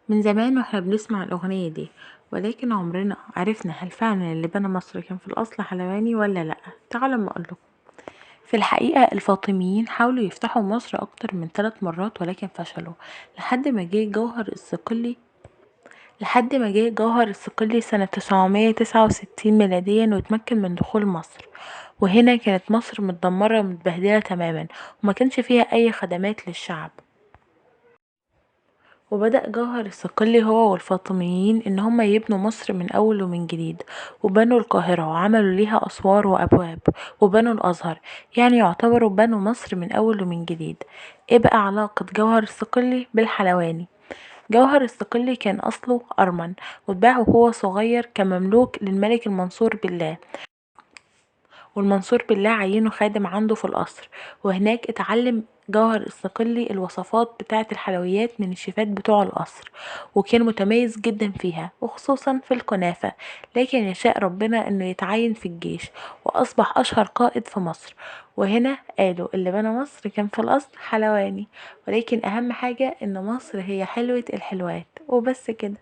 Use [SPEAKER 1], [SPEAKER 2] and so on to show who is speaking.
[SPEAKER 1] من زمان واحنا بنسمع الأغنية دي، ولكن عمرنا عرفنا هل فعلا اللي بنى مصر كان في الأصل حلواني ولا لأ. تعالوا ما أقولكم. في الحقيقة الفاطميين حاولوا يفتحوا مصر أكتر من 3 مرات ولكن فشلوا لحد ما جه جوهر الصقلي سنة 969 ميلاديا وتمكن من دخول مصر. وهنا كانت مصر متدمرة ومتبهدلة تماما وما كانش فيها أي خدمات للشعب. وبدأ جوهر الصقلي هو والفاطميين ان هما يبنوا مصر من اول ومن جديد، وبنوا القاهرة وعملوا ليها اسوار وابواب، وبنوا الازهر. يعني يعتبروا بنوا مصر من اول ومن جديد. ايه بقى علاقة جوهر الصقلي بالحلواني؟ جوهر الصقلي كان اصله ارمن، واتباع وهو صغير كمملوك للملك المنصور بالله، والمنصور بالله عينه خادم عنده في القصر. وهناك اتعلم جوهر الصقلي الوصفات بتاعة الحلويات من الشيفات بتوع القصر، وكان متميز جدا فيها وخصوصا في الكنافة. لكن يشاء ربنا انه يتعين في الجيش واصبح اشهر قائد في مصر. وهنا قالوا اللي بنى مصر كان في الاصل حلواني. ولكن اهم حاجة ان مصر هي حلوة الحلوات وبس كده.